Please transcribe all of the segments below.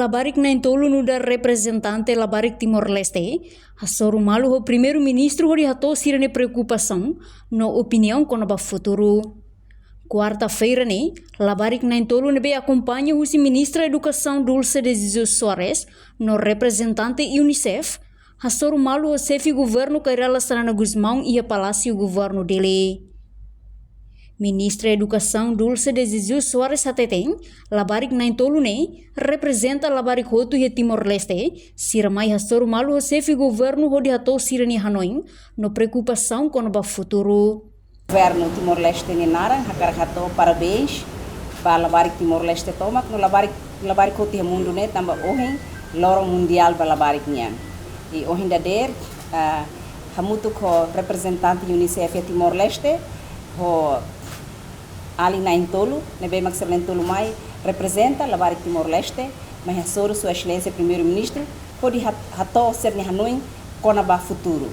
labarik na intolo no da representante labarik Timor-Leste, hasoru malu o primeiro-ministro hori hatou sirene preocupação no opinião com o futuro. Quarta-feira, labarik na intolo nebe acompanha o ministra da Educação Dulce de Jesus Soares no representante UNICEF, hasoru malu o chefe governo Kairala Sarana Guzmão e a palácio governo dele. Ministra da Educação Dulce de Jesus Soares Hateteng, labarik na intolo representa labarik hotu e Timor-Leste, siramai hasoru malu o chefe governo hodi hatou sirani Hanoi no preocupação com o futuro. Governo Timor-Leste Ninara, hakarakato parabéns para labarik Timor-Leste tomak no labarik hotu mundo tamba ohin lorong mundial para labarik nian. E ohin dader hamutu ko representante UNICEF e Timor-Leste ho ali na intolo, nebe maksar intolo mai representa labarik Timor-Leste, mas hasoru sua excelência primeiro-ministro pode hatou ser ni Hanoi konaba futuro.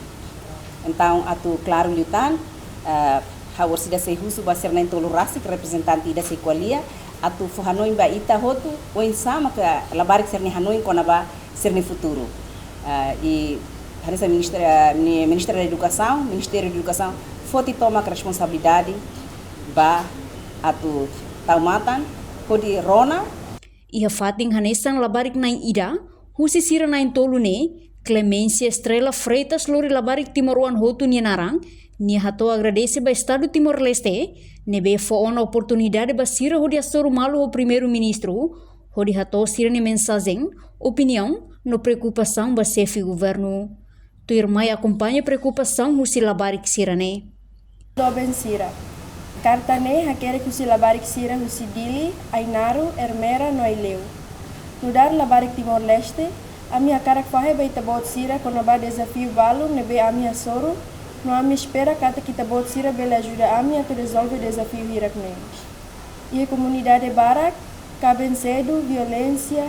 Então atu claro lutan hawar sida sei husu ba ser na intolo rasik representante da sei qualia atu fu Hanoi ba ita hotu o insama ka labarik ser ni Hanoi konaba ser ni futuro. E hanesa ministra da Educação, Ministério da Educação foti toma responsabilidade ba atu taumatan kodi rona e a fating hanesan labarik na ida husi sira na intolo Clemência Estrela Freitas lori labarik Timoruan hotu ni narang ni hato agradece ba Estado Timor-Leste nebe fo ona oportunidade ba sira hodi asoru malu o primeiro-ministro hodi hato sira ni mensagem opinião no preocupação ba chefe governo tu irmai acompanha preocupação husi labarik sira Doben sira Cartane hakere kusi labarik sira husi dili, ainaru, ermera, noileu. No dar labarik Timor-Leste, ami hakarak fahe ba itabot sira kono ba desafio balu nebe ami hasoru, no ami espera kata kita bot sira bela ajuda ami a resolve desafio hirak ne. E a comunidade barak, caben cedo, violência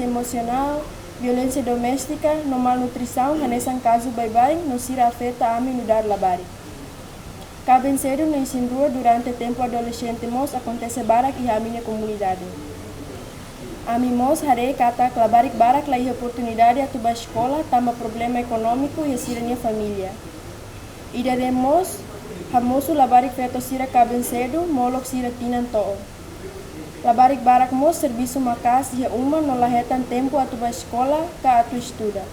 emocional, violência doméstica, no malnutrição, hanesan caso bye-bye, no sira afeta ami no dar labarik. Cabem cedo no ensino rua durante o tempo adolescente mos acontece barak e a minha comunidade. Ami mos harei kata labarik barak la oportunidade a tuba escola tama problema econômico e a sirania família. E daremos hamosu labarik feto sira cabem cedo molok sira tinan to'o. Labarik barak mos serviço makas e uma no lahetan tempo a tuba escola ka atu estuda.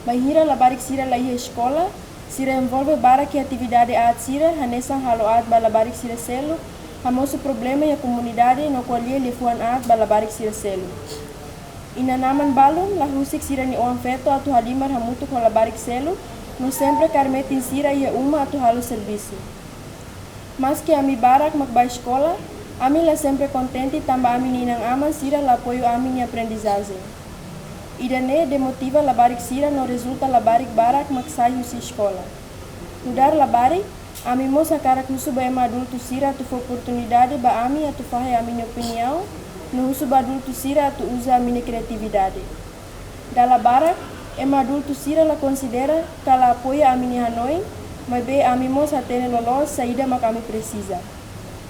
Bahira labarik sira la escola sira envolve barak e atividade at sira hanesan halo at balabarik sira selo hamoso problema e a comunidade no qual ele fuan at balabarik sira selo inanaman balum la husik sira ni on feto atu halimar hamutu ko labarik selo no sempre karmetin sira e uma atu halo serviço mas que ami barak makba escola ami la sempre contente tamba ami ninang aman sira la apoio ami ni aprendizagem Idane demotiva labarik sira no resulta labarik barak maksai husi escola. Mudar labarik, ami mosa karak husu ba ema adulto sira tu oportunidade ba ami atu fahe a minha opinião, no husu ba adulto sira atu usa a minha criatividade. Da labarak, ema adulto sira la considera que la apoia a minha Hanoi, mas be ami mosa tene lolo saída mak ami precisa.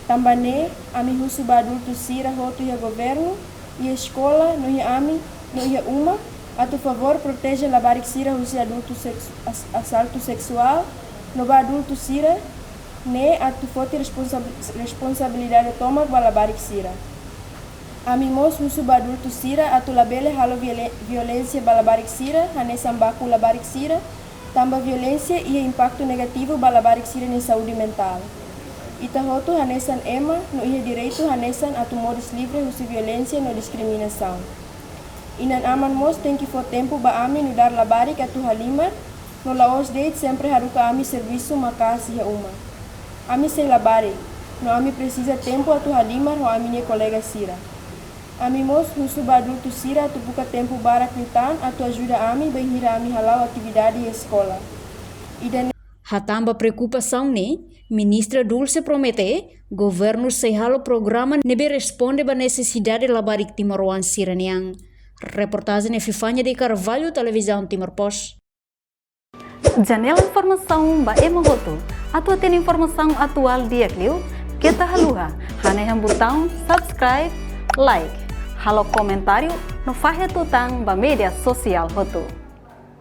Tambane, ami husu ba adulto sira hotu ya governo e escola no ya ami no ia uma, a tu favor protege labarik sira husi adulto assalto sexual, no ba adulto sira, ne a tu forte responsabilidade toma ba labarik sira. Amimos husu ba adulto sira, a tu labele halo violência ba labarik sira, hane sambaku labarik sira, tamba violência e impacto negativo ba labarik sira na saúde mental. Itahotu hanesan ema, no ia direito hanesan a tu modus livre husi violência no discriminação. Inan aman mos tem que for tempo ba ami no dar labarik atu halimar, no laos date sempre haruka ami serviço makasi ya uma. Ami sei labarik, no ami precisa tempo atu halimar ho ami ne colega sira. Ami mos husu ba adulto sira atu buka tempo barak nitan atu ajuda ami ba hira ami halau atividade e escola. Hatamba preocupação Ministra Dulce promete, governo sei halo programa nebe responde ba necessidade labarik Timoruan siraniang. Reportagem Fifanya de Carvalho, Televisão Timor Post. Janela Informação ba Emogoto. Atua tem informação atual dia Clio. Kita haluha. Hane botão subscribe, like. halo comentário no Fahe Tutang ba mídia social Hotu.